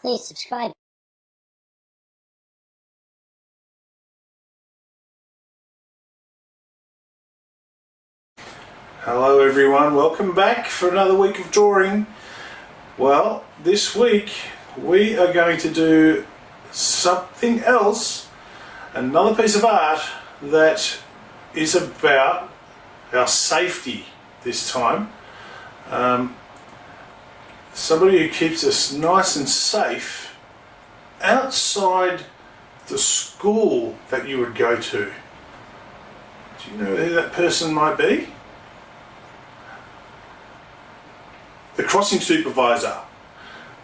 please subscribe. Hello everyone, welcome back for another week of drawing. Well, this week we are going to do something else, another piece of art that is about our safety this time. Somebody who keeps us nice and safe outside the school that you would go to. Do you know who that person might be? The crossing supervisor.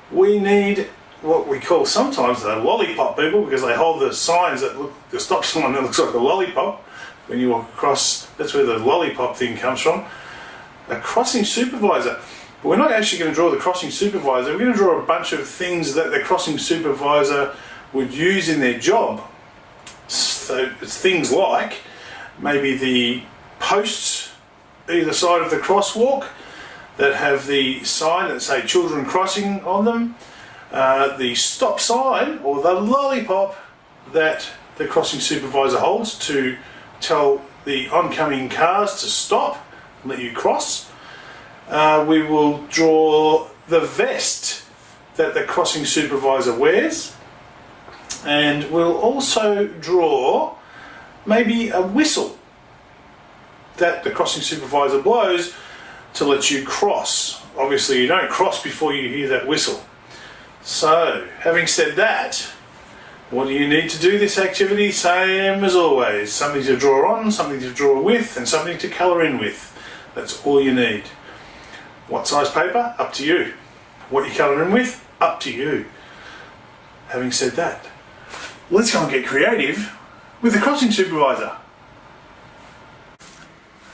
We need what we call sometimes the lollipop people, because they hold the signs that look, the stop sign that looks like a lollipop when you walk across. That's where the lollipop thing comes from. A crossing supervisor. But we're not actually going to draw the crossing supervisor. We're going to draw a bunch of things that the crossing supervisor would use in their job. So it's things like maybe the posts either side of the crosswalk that have the sign that say children crossing on them, the stop sign or the lollipop that the crossing supervisor holds to tell the oncoming cars to stop and let you cross. We will draw the vest that the crossing supervisor wears, and we'll also draw maybe a whistle that the crossing supervisor blows to let you cross. Obviously you don't cross before you hear that whistle. So, having said that, what do you need to do this activity? Same as always, something to draw on, something to draw with, and something to colour in with. That's all you need. What size paper? Up to you. What you colour in with? Up to you. Having said that, let's go and get creative with the crossing supervisor.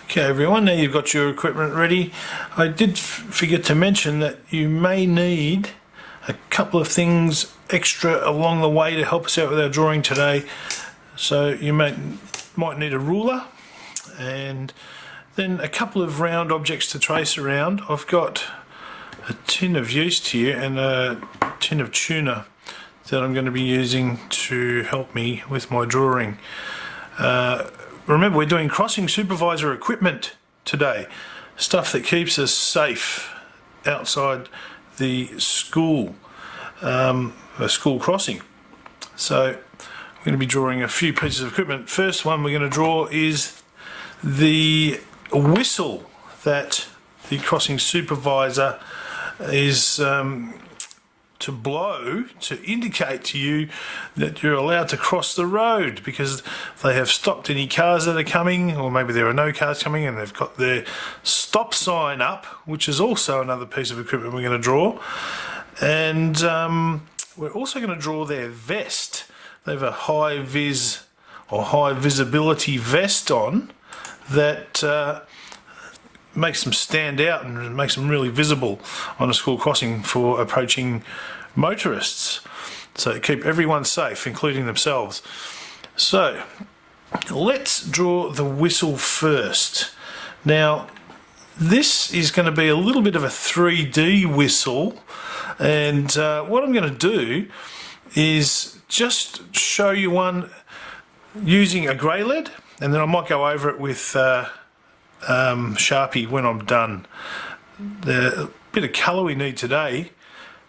Okay everyone, now you've got your equipment ready. I did forget to mention that you may need a couple of things extra along the way to help us out with our drawing today. So you might need a ruler and then a couple of round objects to trace around. I've got a tin of yeast here and a tin of tuna that I'm going to be using to help me with my drawing. Remember, we're doing crossing supervisor equipment today. Stuff that keeps us safe outside the school, a school crossing. So I'm going to be drawing a few pieces of equipment. First one we're going to draw is the whistle that the crossing supervisor is to blow to indicate to you that you're allowed to cross the road, because they have stopped any cars that are coming, or maybe there are no cars coming and they've got their stop sign up, which is also another piece of equipment we're going to draw. And we're also going to draw their vest. They have a high vis or high visibility vest on that makes them stand out and makes them really visible on a school crossing for approaching motorists. So keep everyone safe, including themselves. So let's draw the whistle first. Now this is going to be a little bit of a 3D whistle, and what I'm going to do is just show you one using a grey lead, and then I might go over it with Sharpie when I'm done. The bit of colour we need today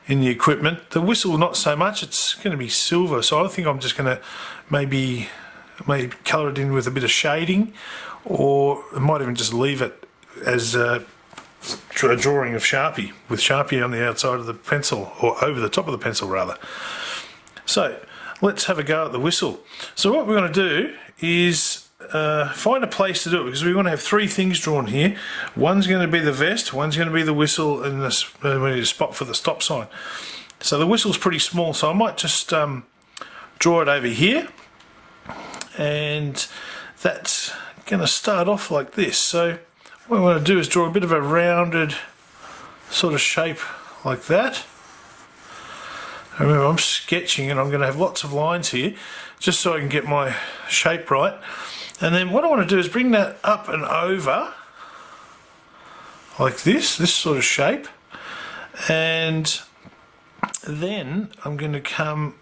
in the equipment, the whistle not so much, it's going to be silver, so I think I'm just going to maybe colour it in with a bit of shading, or I might even just leave it as a drawing of Sharpie, with Sharpie on the outside of the pencil, or over the top of the pencil rather. So let's have a go at the whistle. So what we're going to do is find a place to do it, because we want to have three things drawn here. One's going to be the vest, one's going to be the whistle, and we need a spot for the stop sign. So the whistle's pretty small, so I might just draw it over here, and that's going to start off like this. So what I want to do is draw a bit of a rounded sort of shape like that. Remember, I'm sketching and I'm going to have lots of lines here just so I can get my shape right. And then what I want to do is bring that up and over like this sort of shape, and Then I'm going to come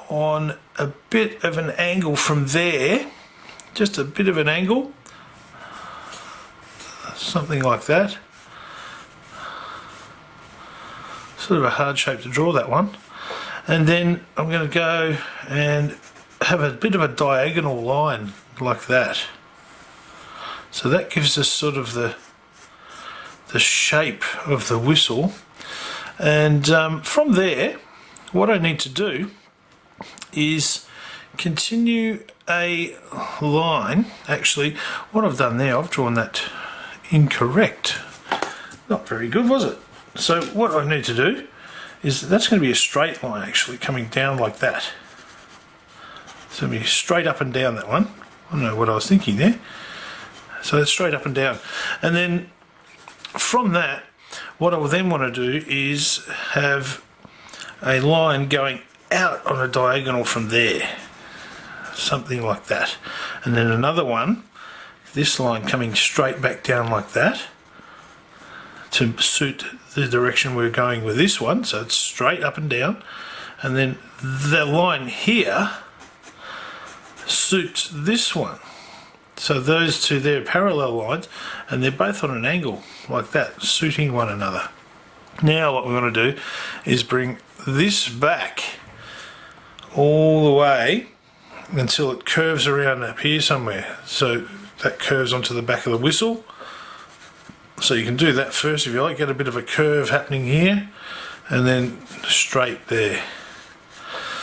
on a bit of an angle from there, just a bit of an angle, something like that. Sort of a hard shape to draw, that one. And then I'm going to go and have a bit of a diagonal line like that. So that gives us sort of the shape of the whistle. And from there, what I need to do is continue a line. Actually, what I've done there, I've drawn that incorrect. Not very good, was it? So what I need to do is, that's going to be a straight line actually, coming down like that. So it'll be straight up and down, that one. I don't know what I was thinking there. So it's straight up and down. And then from that, what I will then want to do is have a line going out on a diagonal from there, something like that, and then another one, this line coming straight back down like that to suit the direction we're going with this one, so it's straight up and down, and then the line here suits this one, so those two there are parallel lines and they're both on an angle like that, suiting one another. Now what we're going to do is bring this back all the way until it curves around up here somewhere. So that curves onto the back of the whistle. So you can do that first if you like, get a bit of a curve happening here and then straight there.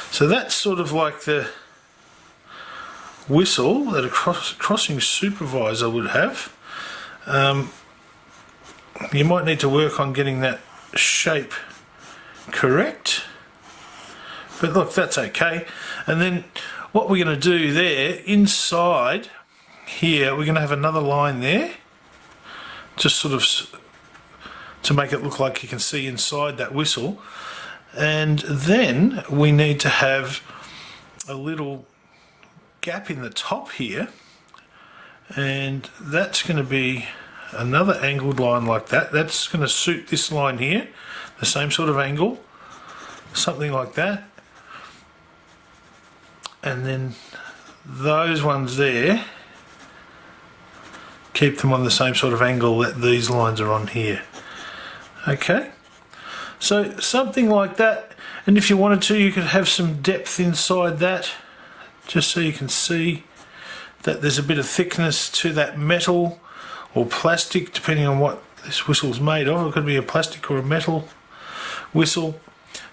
So that's sort of like the whistle that a crossing supervisor would have. You might need to work on getting that shape correct, but look, that's okay. And then what we're going to do there, inside here, we're going to have another line there, just sort of to make it look like you can see inside that whistle. And then we need to have a little gap in the top here, and that's going to be another angled line like that. That's going to suit this line here, the same sort of angle, something like that. And then those ones there, keep them on the same sort of angle that these lines are on here. Okay, so something like that. And if you wanted to, you could have some depth inside that, just so you can see that there's a bit of thickness to that metal or plastic, depending on what this whistle's made of. It could be a plastic or a metal whistle.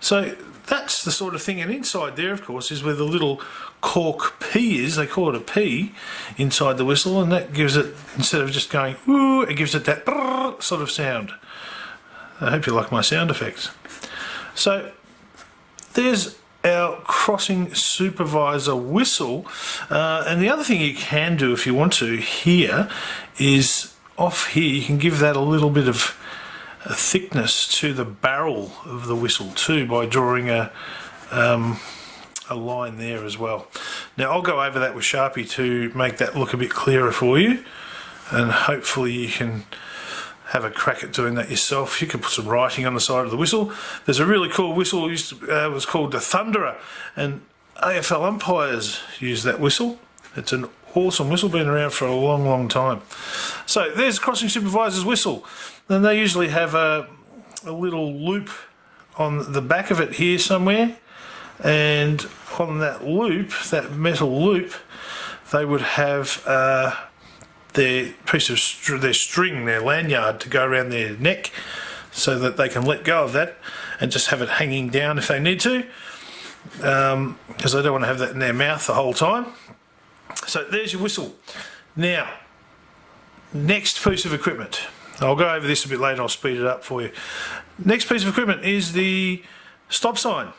So that's the sort of thing. And inside there, of course, is where the little cork P is. They call it a P inside the whistle, and that gives it, instead of just going ooh, it gives it that brrr sort of sound. I hope you like my sound effects. So there's our crossing supervisor whistle. And the other thing you can do if you want to here is, off here you can give that a little bit of a thickness to the barrel of the whistle too, by drawing a line there as well. Now I'll go over that with Sharpie to make that look a bit clearer for you, and hopefully you can have a crack at doing that yourself. You can put some writing on the side of the whistle. There's a really cool whistle, it was called the Thunderer, and AFL umpires use that whistle. It's an awesome whistle, been around for a long time. So there's crossing supervisor's whistle. Then they usually have a little loop on the back of it here somewhere, and on that loop, that metal loop, they would have their piece of their string, their lanyard, to go around their neck, so that they can let go of that and just have it hanging down if they need to, because they don't want to have that in their mouth the whole time. So there's your whistle. Now, next piece of equipment. I'll go over this a bit later, I'll speed it up for you. Next piece of equipment is the stop sign.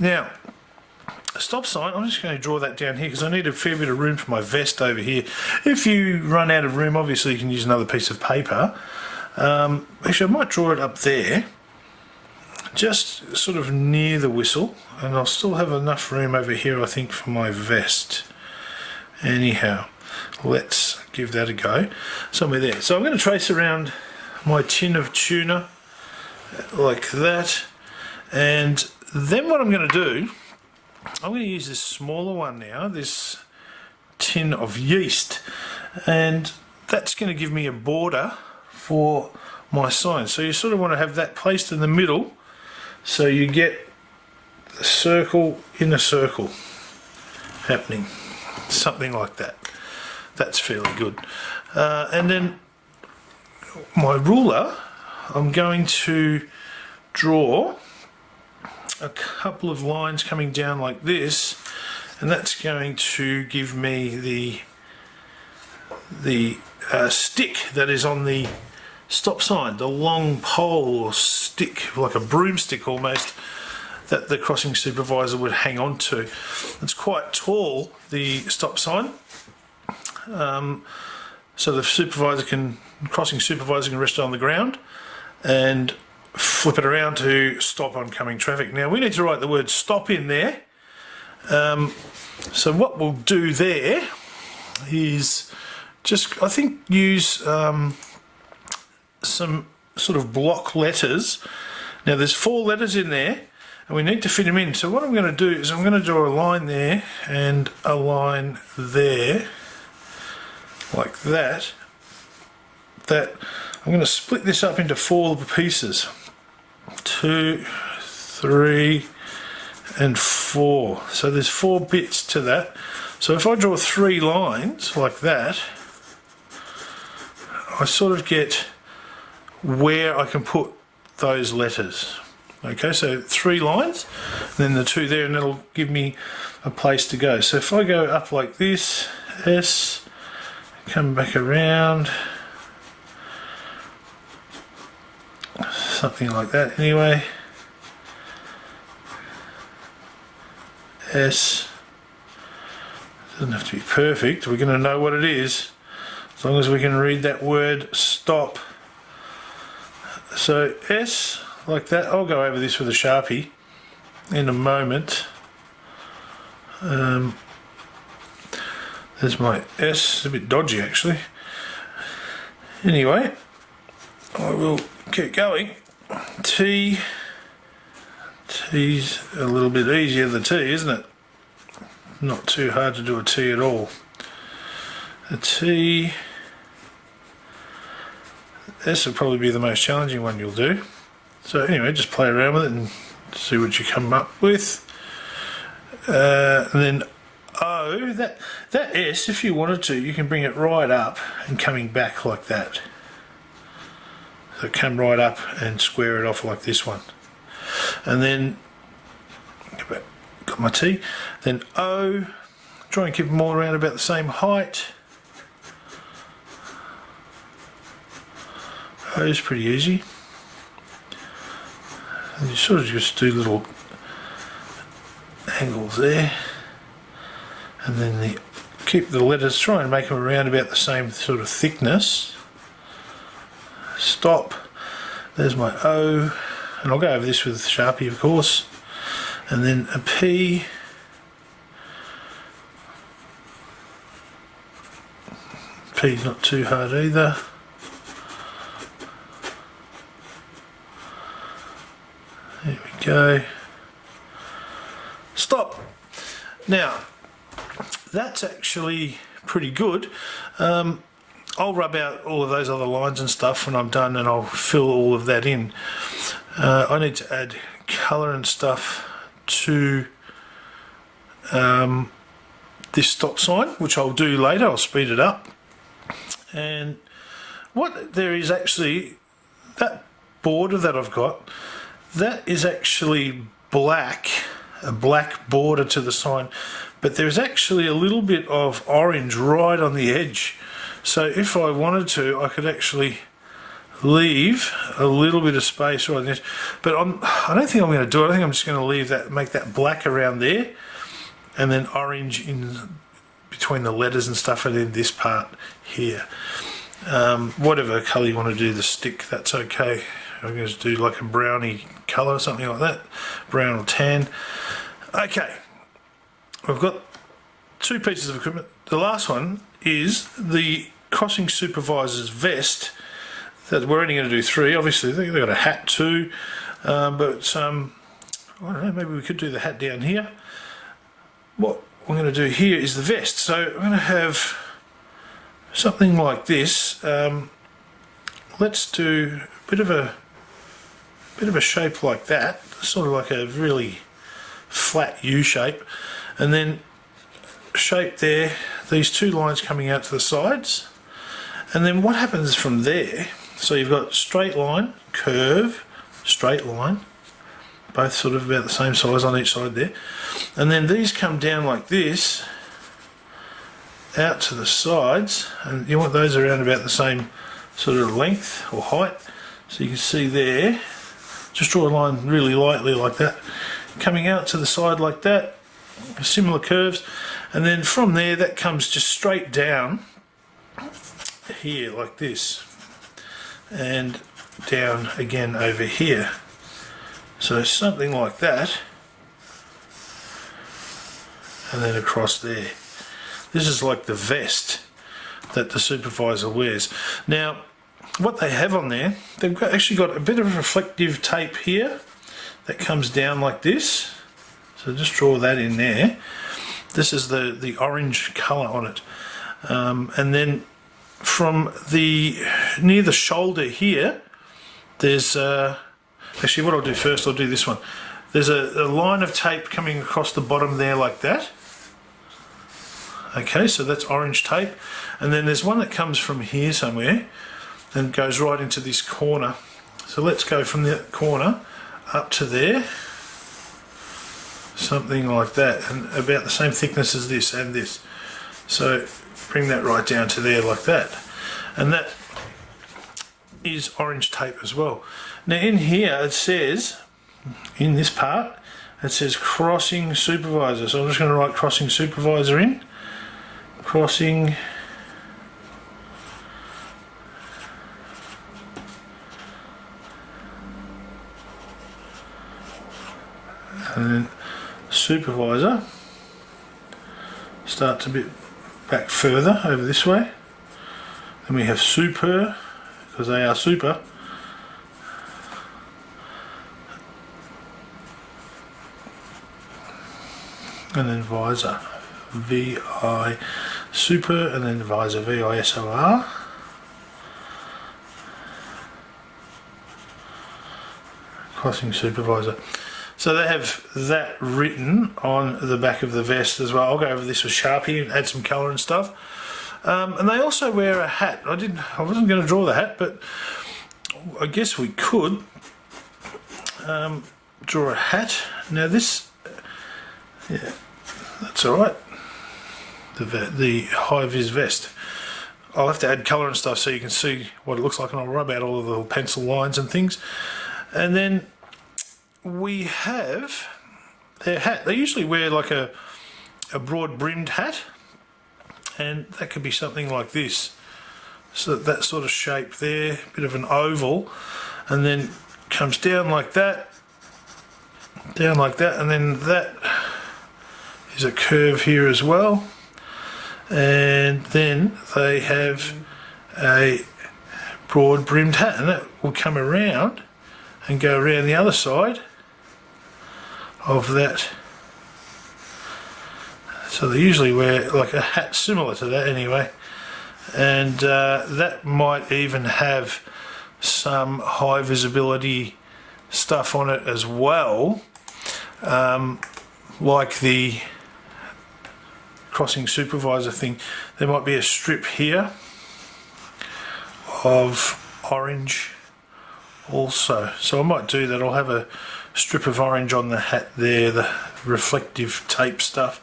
Now, a stop sign, I'm just going to draw that down here because I need a fair bit of room for my vest over here. If you run out of room, obviously you can use another piece of paper. Actually, I might draw it up there, just sort of near the whistle, and I'll still have enough room over here, I think, for my vest. Anyhow, let's give that a go. Somewhere there. So I'm going to trace around my tin of tuna like that, And then what I'm going to do, I'm going to use this smaller one now, this tin of yeast, and that's going to give me a border for my sign. So you sort of want to have that placed in the middle, so you get the circle in a circle happening, something like that. That's fairly good. And then my ruler, I'm going to draw a couple of lines coming down like this, and that's going to give me the stick that is on the stop sign, the long pole or stick, like a broomstick almost, that the crossing supervisor would hang on to. It's quite tall, the stop sign, so the crossing supervisor can rest it on the ground and flip it around to stop oncoming traffic. Now we need to write the word stop in there. So what we'll do there is just, I think, use some sort of block letters. Now there's 4 letters in there and we need to fit them in. So what I'm going to do is I'm going to draw a line there and a line there, like that. I'm going to split this up into 4 pieces. 2, 3 and 4. So there's 4 bits to that. So if I draw 3 lines like that, I sort of get where I can put those letters. Okay, so 3 lines, then the 2 there, and that'll give me a place to go. So if I go up like this, S, come back around, something like that anyway, S, doesn't have to be perfect, we're going to know what it is as long as we can read that word stop. So S, like that. I'll go over this with a Sharpie in a moment. There's my S, it's a bit dodgy actually. Anyway, I will keep going. T, T's a little bit easier, the T, isn't it? Not too hard to do a T at all. A T, S will probably be the most challenging one you'll do. So anyway, just play around with it and see what you come up with. And then O, that S, if you wanted to, you can bring it right up and coming back like that. So come right up and square it off like this one. And then, got my T. Then O, try and keep them all around about the same height. O is pretty easy. And you sort of just do little angles there, and then keep the letters, try and make them around about the same sort of thickness. Stop, there's my O, and I'll go over this with Sharpie of course, and then a P, P's not too hard either. There we go. Stop. Now, that's actually pretty good. I'll rub out all of those other lines and stuff when I'm done, and I'll fill all of that in. I need to add colour and stuff to this stop sign, which I'll do later. I'll speed it up. And what there is actually, that border that I've got, that is actually black, a black border to the sign, but there's actually a little bit of orange right on the edge. So if I wanted to, I could actually leave a little bit of space right on the edge, but I don't think I'm going to do it. I think I'm just going to leave that, make that black around there, and then orange in between the letters and stuff, and then this part here. Whatever colour you want to do the stick, that's okay. I'm going to do like a browny colour, something like that, brown or tan. Okay, we've got 2 pieces of equipment. The last one is the crossing supervisor's vest, that we're only going to do 3. Obviously they've got a hat too, but I don't know, maybe we could do the hat down here. What we're going to do here is the vest. So I'm going to have something like this. Let's do a bit of a shape like that, sort of like a really flat U shape, and then shape there, these two lines coming out to the sides, and then what happens from there, so you've got straight line, curve, straight line, both sort of about the same size on each side there, and then these come down like this out to the sides, and you want those around about the same sort of length or height. So you can see there, just draw a line really lightly like that, coming out to the side like that, similar curves, and then from there that comes just straight down here like this, and down again over here. So something like that, and then across there. This is like the vest that the supervisor wears. Now, what they have on there, they've actually got a bit of reflective tape here that comes down like this. So just draw that in there. This is the orange colour on it. And then from near the shoulder here, there's actually what I'll do first, I'll do this one. There's a line of tape coming across the bottom there like that. Okay, so that's orange tape. And then there's one that comes from here somewhere and goes right into this corner. So let's go from that corner up to there. Something like that, and about the same thickness as this and this. So bring that right down to there like that. And that is orange tape as well. Now in here it says, in this part, it says crossing supervisor. So I'm just going to write crossing supervisor in. Crossing and then supervisor. Starts a bit back further over this way. Then we have super, because they are super. And then visor, V-I, super, and then visor, V-I-S-O-R. Crossing supervisor. So they have that written on the back of the vest as well. I'll go over this with Sharpie and add some colour and stuff. And they also wear a hat. I wasn't going to draw the hat, but I guess we could draw a hat. Now this, yeah, that's all right. The high-vis vest. I'll have to add colour and stuff so you can see what it looks like, and I'll rub out all of the little pencil lines and things. And then we have their hat. They usually wear like a broad brimmed hat, and that could be something like this. So that sort of shape there, bit of an oval, and then comes down like that, and then that is a curve here as well. And then they have a broad brimmed hat, and that will come around and go around the other side of that. So they usually wear like a hat similar to that anyway, and that might even have some high visibility stuff on it as well, like the crossing supervisor thing. There might be a strip here of orange also, so I might do that. I'll have a strip of orange on the hat there, the reflective tape stuff.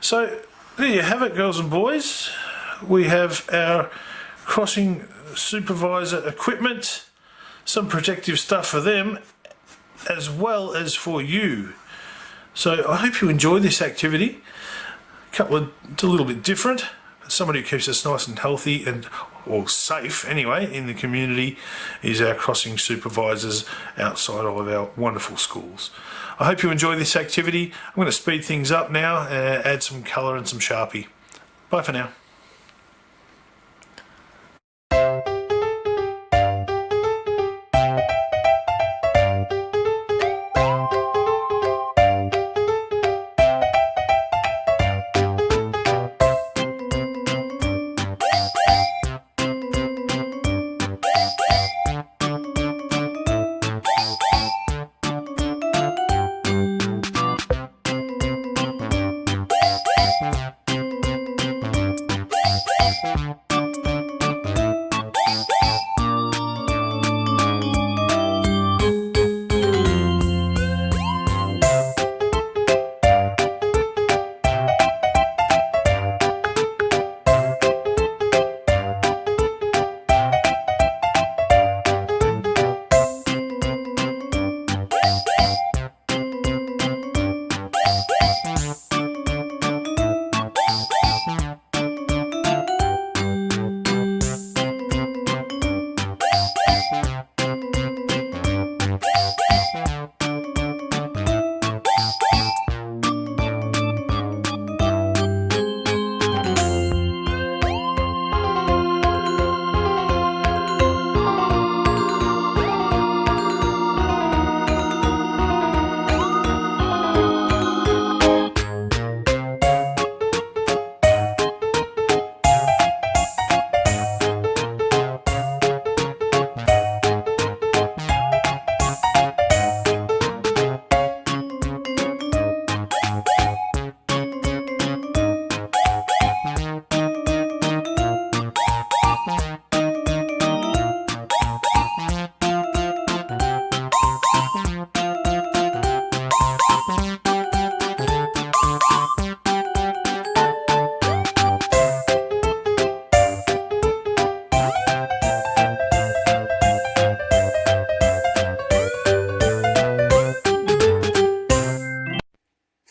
So there you have it, girls and boys. We have our crossing supervisor equipment, some protective stuff for them as well as for you. So I hope you enjoy this activity. It's a little bit different. Somebody who keeps us nice and healthy and safe anyway in the community is our crossing supervisors outside all of our wonderful schools. I hope you enjoy this activity. I'm going to speed things up now and add some colour and some Sharpie. Bye for now.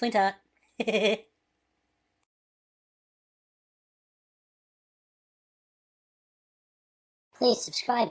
Flintheart. Please subscribe.